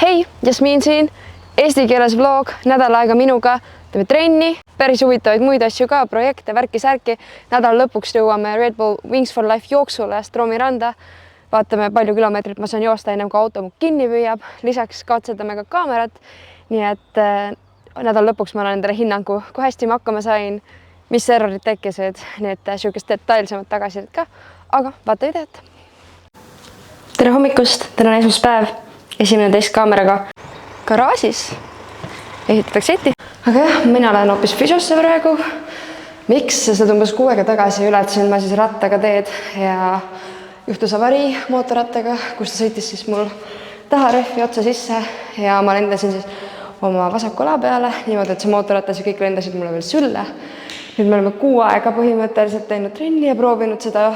Hei, Jasmin siin, eesti keeles vlog, nädal aega minuga, teeme trenni, päris huvitavaid muid asju ka, projekte, värki-särki. Nädala lõpuks jõuame Red Bull Wings for Life jooksule Stroomi randa. Vaatame, palju kilomeetrit ma saan joosta ennem, kui auto mu kinni püüab. Lisaks katsetame ka kaamerat. Nii et nädala lõpuks ma annan endale hinnangu, kui hästi ma hakkama sain, mis errorid tekkisid, nii et sihukest detailsemat tagasisid ka. Aga vaata videot. Tere hommikust, täna on esmaspäev. Esimene test kaameraga garaažis ehitatakse eti. Aga jah, mina lähen hoopis füsiosse praegu. Miks? Sest umbes 6 aega tagasi ületasin ma siis rattaga teed ja juhtus avarii mootorrattaga, kus ta sõitis siis mul taha rehvi otsa sisse ja ma lendasin siis oma vasaku ala peale niimoodi, et see mootorratas ja kõik lendasid mulle veel sülle. Nüüd me oleme 6 aega põhimõtteliselt teinud trenni ja proovinud seda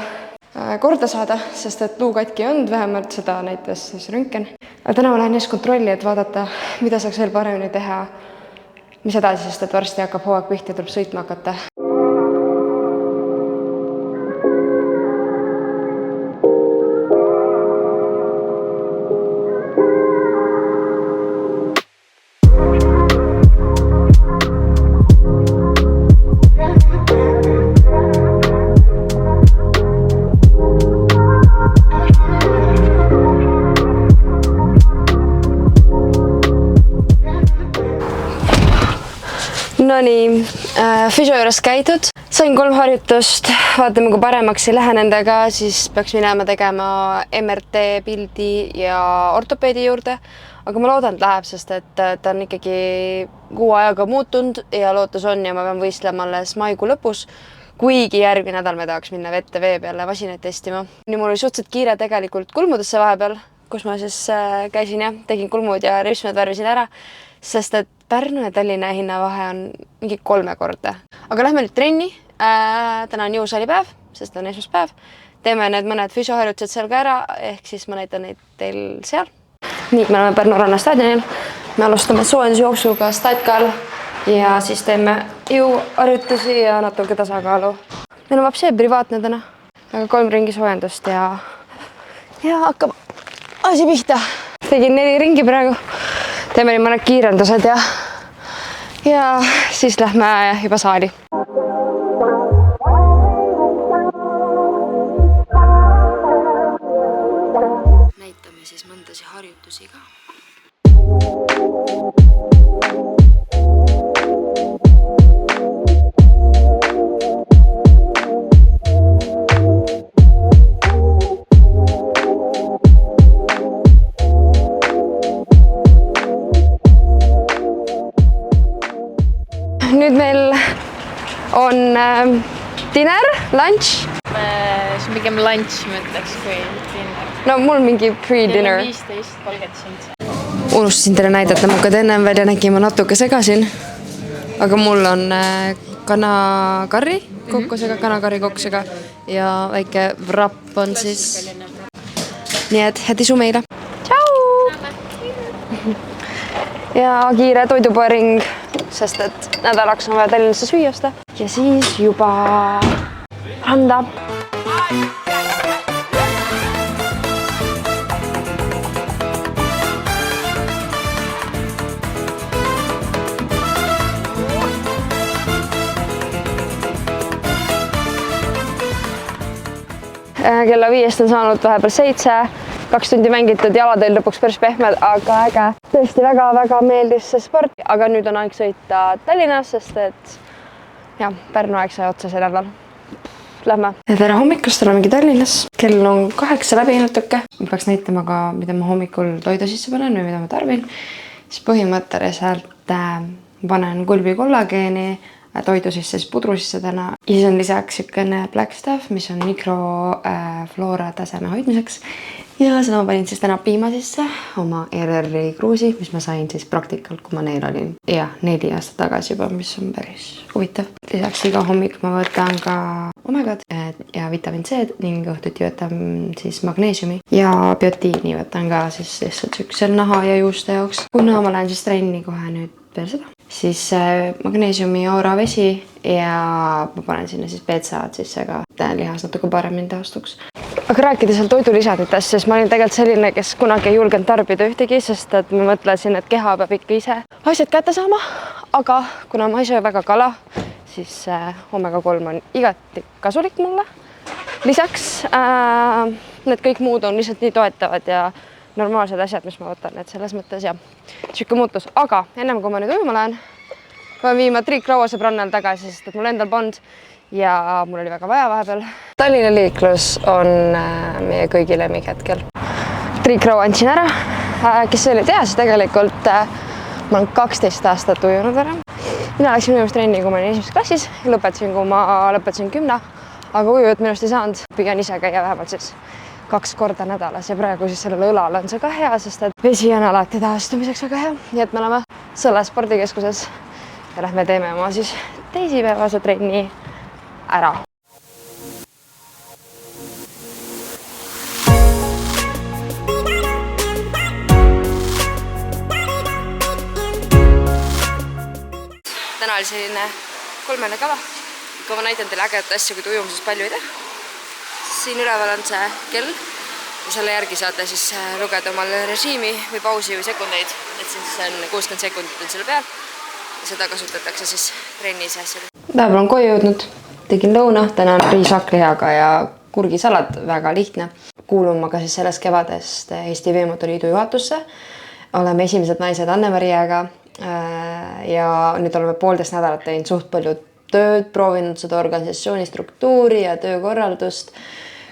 korda saada, sest et luu katki ei olnud, vähemalt seda näitas siis röntgen. Aga täna ma lähen just kontrolli, et vaadata, mida saaks veel paremini teha, mis edasi, sest et varsti hakkab hooaeg pihta ja tuleb sõitma hakata. No nii, füsio juures käidud. Sain 3 harjutust, vaatame, kui paremaks ei lähe nendega, siis peaks minema tegema MRT pildi ja ortopeedi juurde. Aga ma loodan, et läheb, sest et ta on ikkagi 6 ajaga muutunud ja lootus on ja ma pean võistlema alles maikuu lõpus. Kuigi järgmine nädal me tahaks minna vette vee peale vasinaid testima. Nii mul oli suhteliselt kiire tegelikult kulmudesse vahepeal, kus ma siis käisin ja tegin kulmud ja ripsmed värvisin ära, sest et Pärnu ja Tallinna hinnavahe on mingi 3 korda. Aga lähme nüüd trenni. Täna on jõusaalipäev, sest on esmaspäev. Teeme need mõned füsioharjutused seal ka ära, ehk siis ma näitan neid teil seal. Nii, me oleme Pärnu ranna staadionil. Me alustame soojendusjooksuga statkal ja siis teeme jõuharjutusi ja natuke tasakaalu. Meil on vapsee privaatne täna, aga 3 ringi soojendust ja hakkab asi pihta. Tegin 4 ringi praegu. Teeme nii mõned kiirendused ja siis lähme juba saali. Näitame siis mõndasi harjutusi ka. Nüüd meil on dinner, lunch. See on pigem lunch, ma ütleks, kui dinner. No mul mingi pre-dinner. 15:37. Unustasin teile näidata, ma hakkan ennem välja nägima natuke segasin. Aga mul on kanakarri kokkusega, kanakarri kokkusega ja väike wrap on siis. Nii et head isu meile. Tšau! Ja kiire toidupoering, sest et nädalaks on vaja Tallinnasse süüa osta. Ja siis juba randa. Kella 5 on saanud vahepeal 7. 2 tundi mängitud, jalad olid lõpuks päris pehmed, aga äge. Tõesti väga meeldis see sport, aga nüüd on aeg sõita Tallinnas, sest et Pärnu aeg sai otsa see nädal. Lähme. Tere hommikust, olemegi Tallinnas. Kell on 8 läbi natuke. Ma peaks näitama ka, mida ma hommikul toidu sisse panen või mida ma tarbin. Siis põhimõtteliselt panen kulbi kollageeni, toidu sisse, siis pudru sisse täna. Ja siis on lisaks sükene Black Stuff, mis on mikrofloora taseme hoidmiseks. Ja seda ma panin siis täna piima sisse, oma ERR-i kruusi, mis ma sain siis praktikalt, kui ma neil olin. Ja 4 aastat tagasi juba, mis on päris huvitav. Lisaks iga hommik ma võtan ka omegat ja vitamiin C ning õhtuti võtan siis magneesiumi ja biotiini võtan ka siis lihtsalt sükksel naha ja juuste jaoks. Kuna ma lähen siis trenni kohe nüüd veel seda, siis magneesiumi aura vesi ja ma panen sinna siis BCA-d sisse ka, et lihas natuke paremini taastuks. Aga rääkides seal toidulisanditest, siis ma olin tegelikult selline, kes kunagi ei julgenud tarbida ühtegi, sest et ma mõtlesin, et keha peab ikka ise asjad kätte saama. Aga kuna ma ei söö väga kala, siis omega-3 on igati kasulik mulle. Lisaks need kõik muud on lihtsalt nii toetavad ja normaalsed asjad, mis ma võtan, et selles mõttes jah, siuke muutus. Aga ennem kui ma nüüd ujuma lähen, pean viima triikraua sõbrannal tagasi, sest et mul endal polnud ja mul oli väga vaja vahepeal. Tallinna liiklus on meie kõigi lemmik hetkel. Triikraua andsin ära. Kes ei tea, siis tegelikult ma olen 12 aastat ujunud ära. Mina läksin ujumistrenni, kui ma olin esimeses klassis ja lõpetasin, kui ma lõpetasin 10. Aga ujujat minust ei saanud. Püüan ise käia vähemalt siis 2 korda nädalas ja praegu siis sellele õlal on see ka hea, sest et vesi on alati taastumiseks väga hea. Nii et me oleme Sõle spordikeskuses ja lähme teeme oma siis teisipäevase trenni ära. Täna oli selline 3. kava. Kui ma näitan teile ägedat asja, kui te ujumises palju ei tee. Siin üleval on see kell ja selle järgi saate siis lugeda omal režiimi või pausi või sekundeid. Et siis on 60 sekundit on selle peal ja seda kasutatakse siis trennis asjad. Päeval on koju jõudnud, tegin lõuna, täna on riis hakklihaga ja kurgisalat, väga lihtne. Kuulun ma ka siis sellest kevadest Eesti Veemotoriidu juhatusse. Oleme esimesed naised Anne-Mariaga ja nüüd oleme 1,5 nädalat teinud suht palju tööd, proovinud seda organisatsiooni struktuuri ja töökorraldust,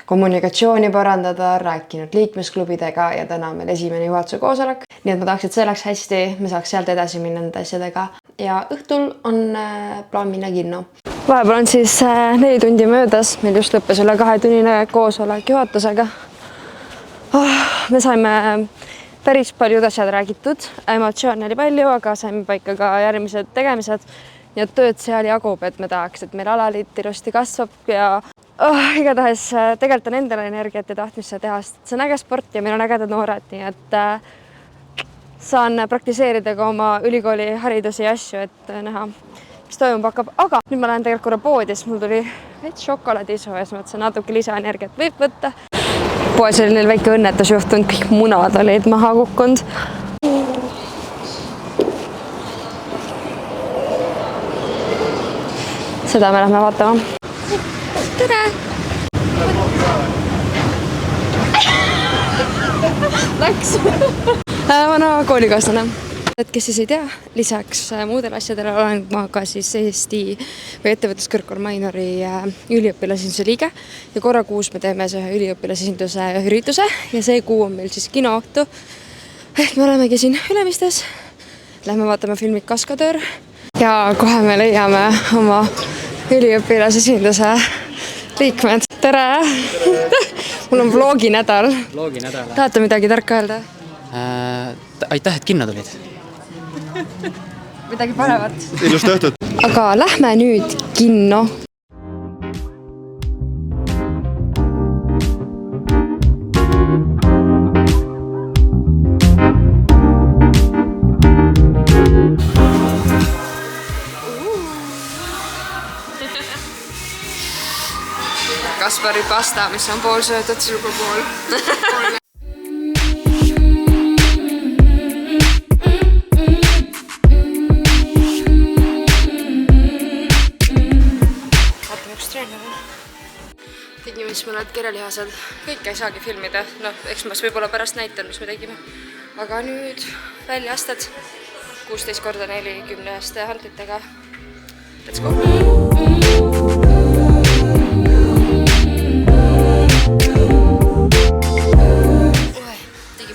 kommunikatsiooni parandada, rääkinud liikmesklubidega ja täna on meil esimene juhatuse koosolek. Nii et ma tahaks, et see läks hästi, me saaks sealt edasi minna nende asjadega ja õhtul on plaan minna kinno. Vahepeal on siis 4 tundi möödas, meil just lõppes üle 2-tunnine koosolek juhatusega. Me saime päris paljud asjad räägitud, emotsioone oli palju, aga saime paika ka järgmised tegemised. Ja tööd seal jagub, et me tahaks, et meil alaliit ilusti kasvab ja igatahes tegelikult on endale energiat ja tahtmist seda teha, sest see on äge sport ja meil on ägedad noored, nii et saan praktiseerida ka oma ülikooli haridusi ja asju, et näha, mis toimub hakkab. Aga nüüd ma lähen tegelikult korra poodi, sest mul tuli veits šokolaadisu ja siis mõtlesin natuke lisaenergiat võib võtta. Poes oli neil väike õnnetus juhtunud, kõik munad olid maha kukkunud. Seda me lähme vaatama. Tere! Läks! Vana koolikaaslane. Et kes siis ei tea, lisaks muudele asjadele olen ma ka siis Eesti või ettevõtluskõrgkooli Mainori üliõpilasesinduse liige ja korra kuus me teeme see üliõpilasesinduse ürituse ja see kuu on meil siis kinoõhtu. Ehk me olemegi siin Ülemistes. Lähme vaatame filmid Kaskadöör ja kohe me leiame oma üliõpilasesinduse liikmed. Tere! Mul on vloginädal. Tahate midagi tarka öelda? Aitäh, et kinno tulid. Midagi paremat. Ilust õhtut. Aga lähme nüüd kinno. Kaspari pasta, mis on pool söödud. Juba pool. Tegime siis mõned kerelihased. Kõike ei saagi filmida. Eks ma võib-olla pärast näitan, mis me tegime. Aga nüüd väljaasted 16x4 10 hantitega. Let's go!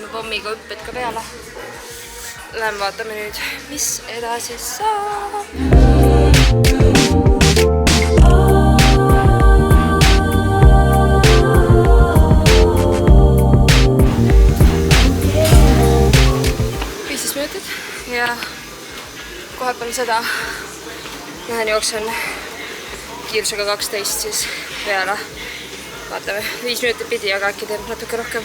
Pommiga hüpped ka peale. Lähme vaatame nüüd, mis edasi saab. minutit ja kohe peale seda lähen jooksen kiirusega 12 siis peale. Vaatame, 5 minutit pidi, aga äkki teeb natuke rohkem.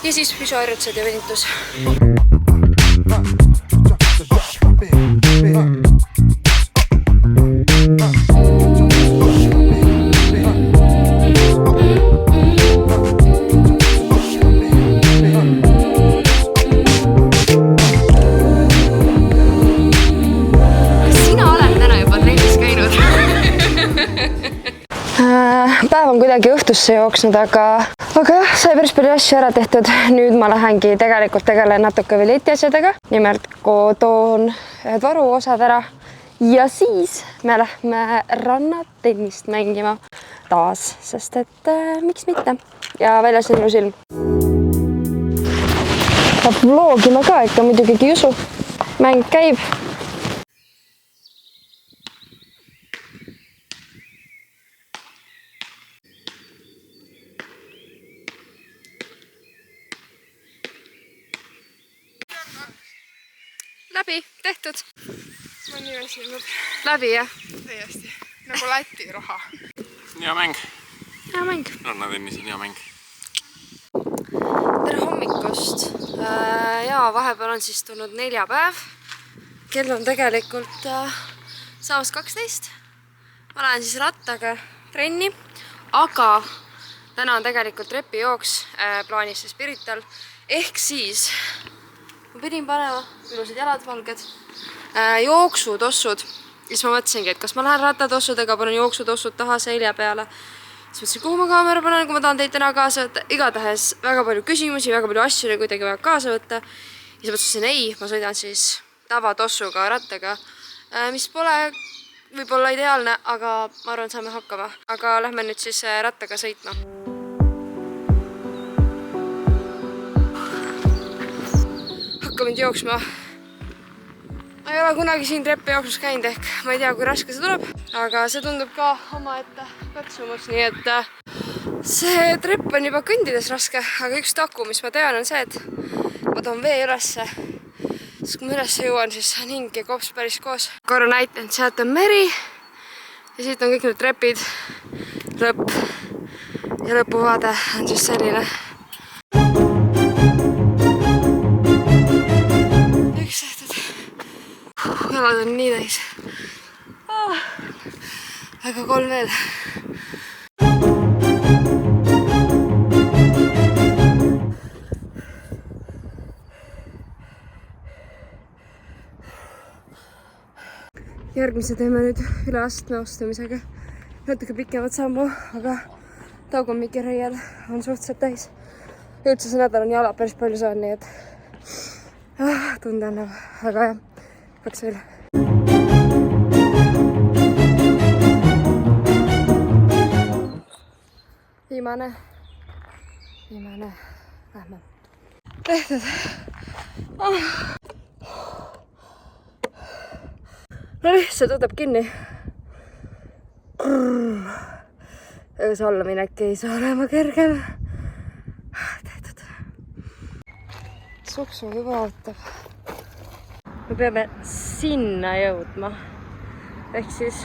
Ja siis püsuharjutused ja venitus. Päev on kuidagi õhtusse jooksnud, aga jah, sai päris palju asju ära tehtud. Nüüd ma lähengi tegelen natuke veel letiasjadega. Nimelt toon ühed varuosad ära ja siis me lähme rannatennist mängima taas, sest et miks mitte. Ja väljas on ilus ilm. Saab vlogima ka ikka muidugi ei usu. Mäng käib. Läbi, tehtud. Ma nii väsinud. Läbi, jah? Täiesti. Nagu Läti raha. Hea mäng. Hea mäng. Rannatennis on hea mäng. Tere hommikust. Ja vahepeal on siis tulnud neljapäev. Kell on tegelikult saamas 12. Ma lähen siis rattaga trenni, aga täna on tegelikult repijooks plaanis see Spirital. Ehk siis ma pidin panema ilusad jalad valged, jooksutossud. Siis ma mõtlesingi, et kas ma lähen rattatossudega, panen jooksutossud taha selja peale. Siis mõtlesin, kuhu ma kaamera panen, kui ma tahan teid täna kaasa võtta. Igatahes väga palju küsimusi, väga palju asju oli kuidagi vaja kaasa võtta. Ja siis mõtlesin, ei, ma sõidan siis tavatossuga rattaga, mis pole võib-olla ideaalne, aga ma arvan, saame hakkama. Aga lähme nüüd siis rattaga sõitma. Hakkame nüüd jooksma. Ma ei ole kunagi siin trepijooksus käinud ehk ma ei tea, kui raske see tuleb, aga see tundub ka omaette katsumus, nii et see trepp on juba kõndides raske, aga üks taku, mis ma tean, on see, et ma toon vee ülesse. Siis kui ma ülesse jõuan, siis on hing ja kops päris koos. Korra näitan, sealt on meri ja siit on kõik need trepid, lõpp ja lõpuvaade on siis selline. Üks tehtud. Jalad on nii täis. Aga 3 veel. Järgmise teeme nüüd üle astme astumisega. Natuke pikemat sammu, aga taugumiki reial on suhteliselt täis. Üldse see nädal on jala päris palju saan, nii et tunde annab, aga jah. Peaks veel. Viimane. Lähme. Tehtud. No lihtsalt võtab kinni. Öös alla minek ei saa olema kergem. Tehtud. Suksu juba ootab. Me peame sinna jõudma. Ehk siis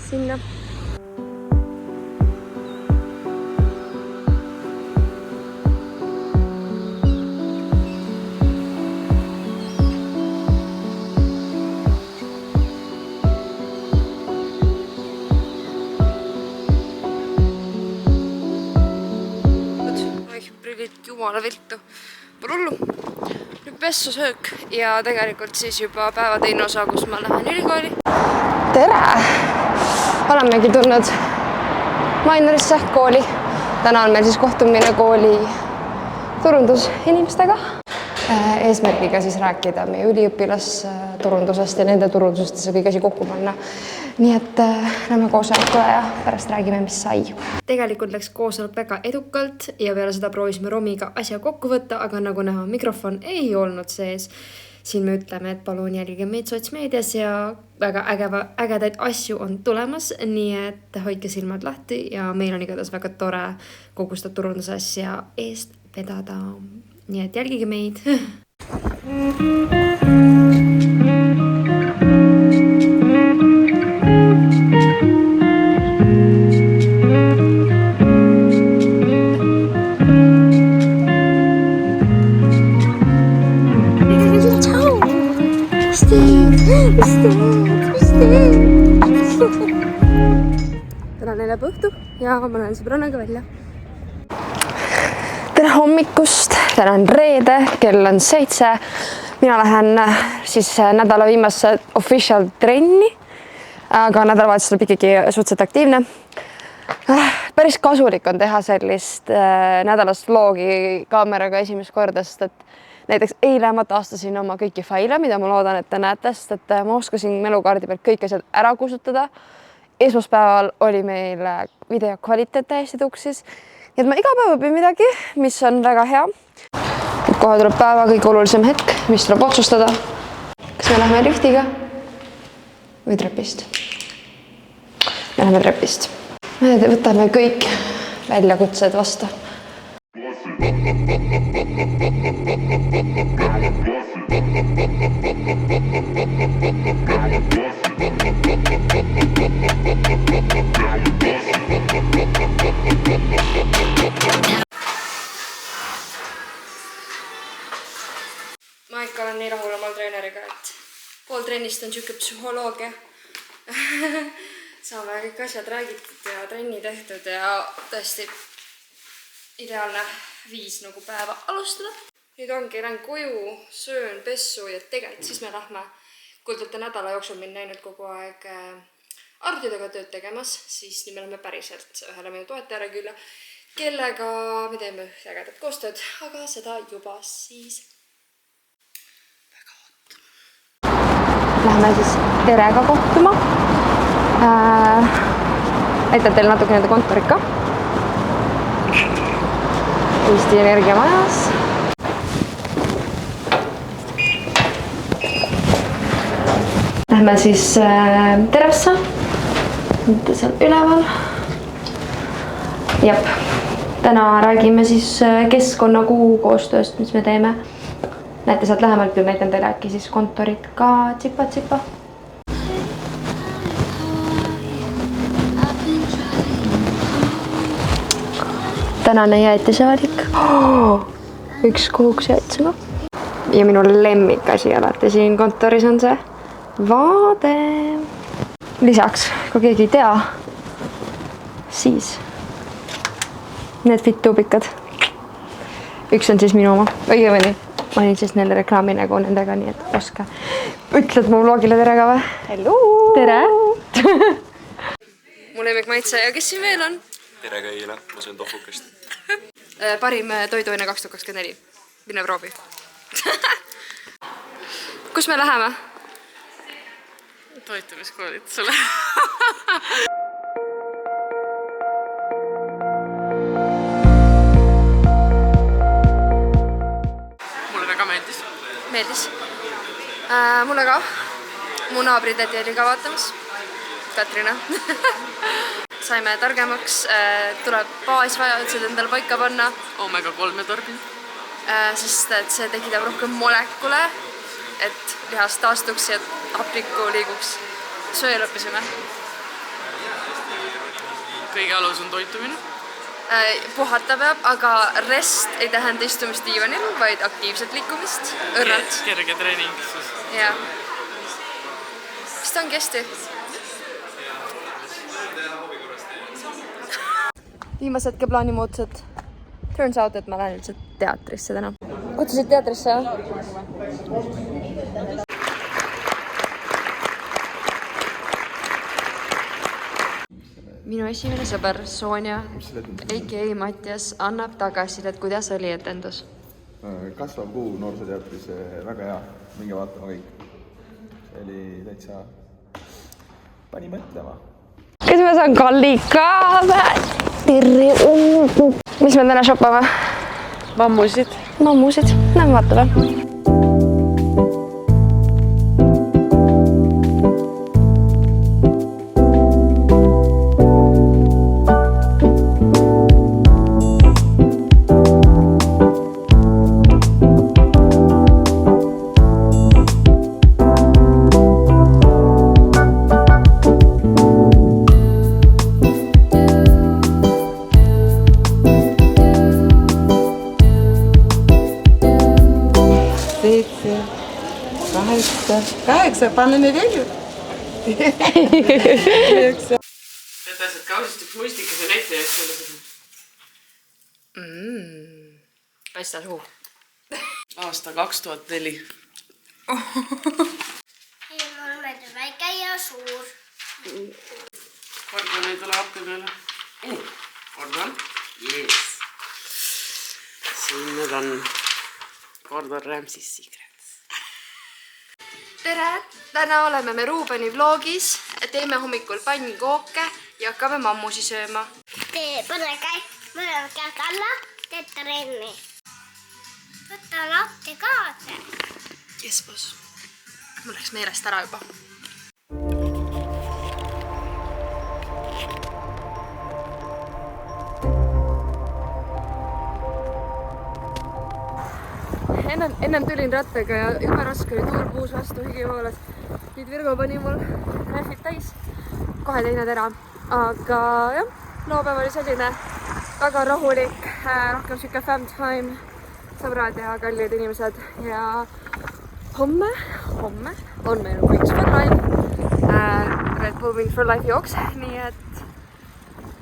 sinna. Prillid jumala viltu. Pole hullu. Nüüd pessusöök ja tegelikult siis juba päeva teine osa, kus ma lähen ülikooli. Tere! Olemegi tulnud Mainorisse kooli. Täna on meil siis kohtumine kooli turundusinimestega. Eesmärgiga siis rääkida meie üliõpilasturundusest ja nende turundusest ja kõik asi kokku panna. Nii et lähme koosolekule ja pärast räägime, mis sai. Tegelikult läks koosolek väga edukalt ja peale seda proovisime Romiga asja kokku võtta, aga nagu näha, mikrofon ei olnud sees. Siin me ütleme, et palun jälgige meid sotsmeedias ja väga ägedaid asju on tulemas, nii et hoidke silmad lahti ja meil on igatahes väga tore kogu seda turundusasja eest vedada. Nii et jälgige meid. täna on neljapäeva õhtu ja ma lähen sõbrannaga välja. tere hommikust, täna on reede, kell on 7. mina lähen siis nädala viimase official trenni, aga nädalavahetus tuleb ikkagi suhteliselt aktiivne. Päris kasulik on teha sellist nädalast vlogi kaameraga esimest korda, sest et näiteks eile ma taastasin oma kõiki faile, mida ma loodan, et te näete, sest et ma oskasin mälukaardi pealt kõik asjad ära kustutada. Esmaspäeval oli meil video kvaliteet täiesti tuksis. Nii et ma iga päev õpin midagi, mis on väga hea. Kohe tuleb päeva kõige olulisem hetk, mis tuleb otsustada. Kas me lähme liftiga või trepist? Me lähme trepist. Me võtame kõik väljakutsed vastu. Ma ikka olen nii rahul omal treeneriga, et pool trennist on siuke psühholoogia. Saame kõik asjad räägitud ja trenni tehtud ja tõesti ideaalne viis nagu päeva alustada. Nüüd ongi, lähen koju, söön, pessu ja tegelikult siis me lähme, kui olete nädala jooksul mind näinud kogu aeg arvutidega tööd tegemas, siis nüüd me lähme päriselt ühele minu toetajale külla, kellega me teeme ägedat koostööd, aga seda juba siis väga ootama. Lähme siis Terega kohtuma. Näitan teile natuke nende kontorit ka. Eesti Energia majas. Lähme siis Teresse. Mitte seal üleval. Jep. Täna räägime siis keskkonnakuu koostööst, mis me teeme. Näete sealt lähemalt küll, näitan teile äkki siis kontorit ka tsipa-tsipa. Tänane jäätisevalik. Üks kuhuks jäätisega. Ja minu lemmikasi alati siin kontoris on see vaade. Lisaks, kui keegi ei tea, siis need fit-tuubikad. Üks on siis minu oma. Õigemini, ma olin siis neile reklaami nagu nendega, nii et oska. Ütled mu vlogile tere ka või? Hello! Tere! Mu lemmik maitse ja kes siin veel on? tere kõigile, ma söön tohukest. Parim toiduaine 2024. Mine proovi. Kus me läheme? Toitumiskoolitusele. Mulle väga meeldis. Meeldis. Mulle ka. Mu naabri tädi oli ka vaatamas. Katrina. Saime targemaks, tuleb baasvajadused endale paika panna. Omega-3 tarbinud. Sest et see tekitab rohkem molekule, et lihas taastuks ja hapnikku liiguks. Söö lõppisime. Kõige alus on toitumine. Puhata peab, aga rest ei tähenda istumist diivanil, vaid aktiivset liikumist. Õrnalt. Kerge treening siis. Jaa. Vist ongi hästi. Viimase hetke plaani muutused. Turns out, et ma lähen üldse teatrisse täna. Kutsusid teatrisse, jah? Minu esimene sõber Sonja, a.k.a. Mattias, annab tagasisidet, kuidas oli etendus. Kasvav kuu noorsooteatris, väga hea. Minge vaatama kõik. See oli täitsa... Pani mõtlema. Kas ma saan Kalli ka? Tere! Mis me täna shoppame? Mammusid. Mammusid. Lähme vaatame. 8, paneme veel ju. Tähendab kausist üks muistikas on ette ja siis paista suu. aasta 2004. Ei, mul meeldib väike ja suur. Kordan ei tule appi peale. Kordan. Yes. Siin need on Gordon Ramsay's Secrets. tere! Täna oleme me Ruubeni vlogis, teeme hommikul pannkooke ja hakkame mammusi sööma. Pane mõlemad käed alla, teed trenni. Võta latte kaasa. Yes, boss. Mul läks meelest ära juba. Ennem tulin rattaga ja juba raske oli tuul puus vastu higivoolas. Nüüd Virgo pani mul rähvid täis. Kohe teine tera. Aga jah, laupäev oli selline väga rahulik, rohkem siuke fam time, sõbrad ja kallid inimesed. Ja homme on meil Wings for Life, Red Bull Wings for Life jooks, nii et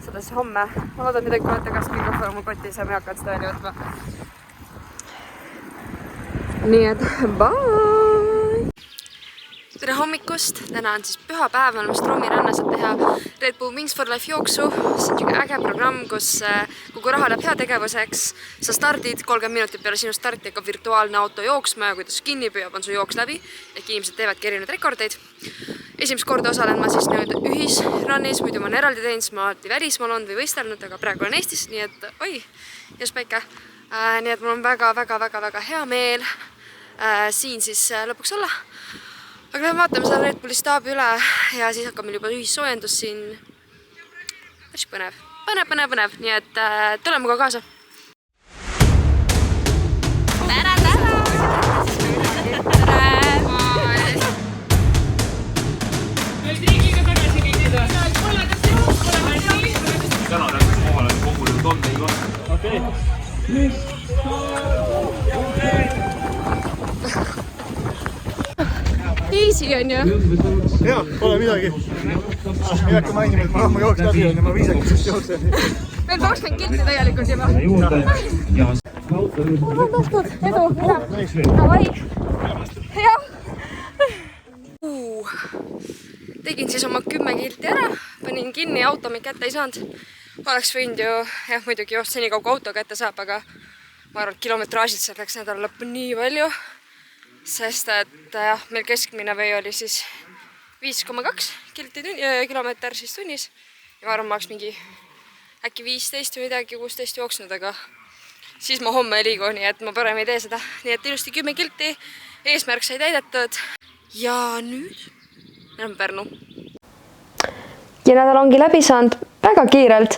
seda siis homme. Ma loodan midagi kuulata, kas mikrofon on mul kotis ja ma ei hakanud seda välja võtma. Nii et bye! Tere hommikust! Täna on siis pühapäev, me oleme Stroomi rannas, et teha Red Bull Wings for Life jooksu. See on äge programm, kus kogu raha läheb heategevuseks. Sa stardid 30 minutit peale sinu starti hakkab virtuaalne auto jooksma ja kui ta kinni püüab, on su jooks läbi. Ehk inimesed teevadki erinevaid rekordeid. Esimest korda osalen ma siis nüüd ühisrannis, muidu ma olen eraldi teinud, siis ma alati välismaal olnud või võistelnud, aga praegu olen Eestis, nii et oi, just päike. Nii et mul on väga hea meel siin siis lõpuks olla. Aga lähme vaatame seda Red Bulli staabi üle ja siis hakkab meil juba ühissoojendus siin. Päris põnev, nii et tule muga kaasa. Easy on ju? Jaa, pole midagi. Ei hakka mainima, et ma ammu jooks läbi on ja ma viisakast jooksen. Meil 20 kilti tegelikult juba. Mul on taskud, edu, mida? Davai! Jah! Tegin siis oma 10 kilti ära, panin kinni, auto mind kätte ei saanud. Oleks võinud ju, jah muidugi just seni kaugu auto kätte saab, aga ma arvan, et kilometraažilt seal läks nädala lõppu nii palju, sest et jah, meil keskmine või oli siis 5,2 kilomeeter siis tunnis ja ma arvan, ma oleks mingi äkki 15 või midagi 16 jooksnud, aga siis ma homme ei liigu, nii et ma parem ei tee seda. Nii et ilusti 10 kilti, eesmärk sai täidetud ja nüüd me oleme Pärnu. Ja nädal ongi läbi saanud väga kiirelt,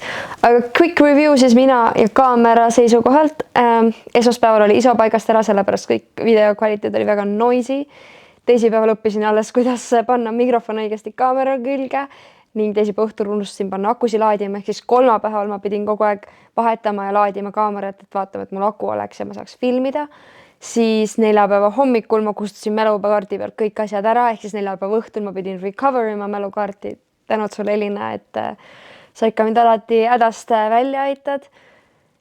aga quick review siis mina ja kaamera seisukohalt. Esmaspäeval oli iso paigast ära, sellepärast kõik video kvaliteet oli väga noisy. Teisipäeval õppisin alles, kuidas panna mikrofon õigesti kaamera külge ning teisipäeva õhtul unustasin panna akusi laadima, ehk siis kolmapäeval ma pidin kogu aeg vahetama ja laadima kaamerat, et vaatama, et mul aku oleks ja ma saaks filmida. Siis neljapäeva hommikul ma kustusin mälukaardi pealt kõik asjad ära, ehk siis neljapäeva õhtul ma pidin recover ima mälukaarti. Tänud sulle, Elina, et sa ikka mind alati hädast välja aitad.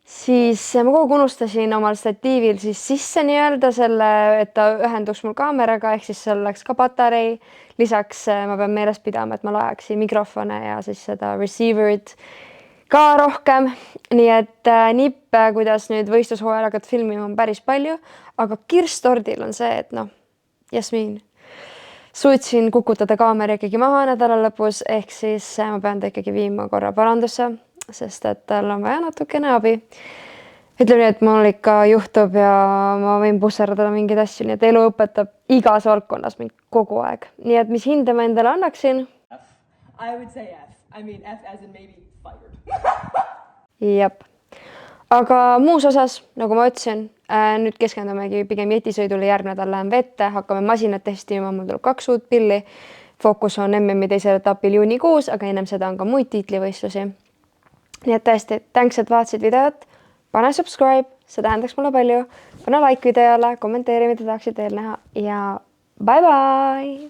Siis ma kogu unustasin omal statiivil siis sisse nii-öelda selle, et ta ühenduks mul kaameraga, ehk siis seal läks ka patarei. Lisaks ma pean meeles pidama, et ma lajaksin mikrofone ja siis seda receiverit ka rohkem. Nii et nippe, kuidas nüüd võistlushooajal hakkad filmima, on päris palju. Aga kirstordil on see, et Jasmin, suutsin kukutada kaamera ikkagi maha nädala lõpus, ehk siis ma pean ta ikkagi viima korra parandusse, sest et tal on vaja natukene abi. Ütleme nii, et mul ikka juhtub ja ma võin pusserdada mingeid asju, nii et elu õpetab igas valdkonnas mind kogu aeg. Nii et mis hinde ma endale annaksin? I would say F. I mean F as in maybe fired. Jep. Aga muus osas, nagu ma ütlesin, nüüd keskendumegi pigem jetisõidule, järgmine nädal lähen vette, hakkame masinat testima, mul tuleb 2 uut pilli. Fookus on MM-i teisel etapil juunikuus, aga ennem seda on ka muid tiitlivõistlusi. Nii et tõesti, thanks, et vaatasid videot. Pane subscribe, see tähendaks mulle palju. Pane like videole, kommenteeri, mida tahaksid veel näha ja Bye bye.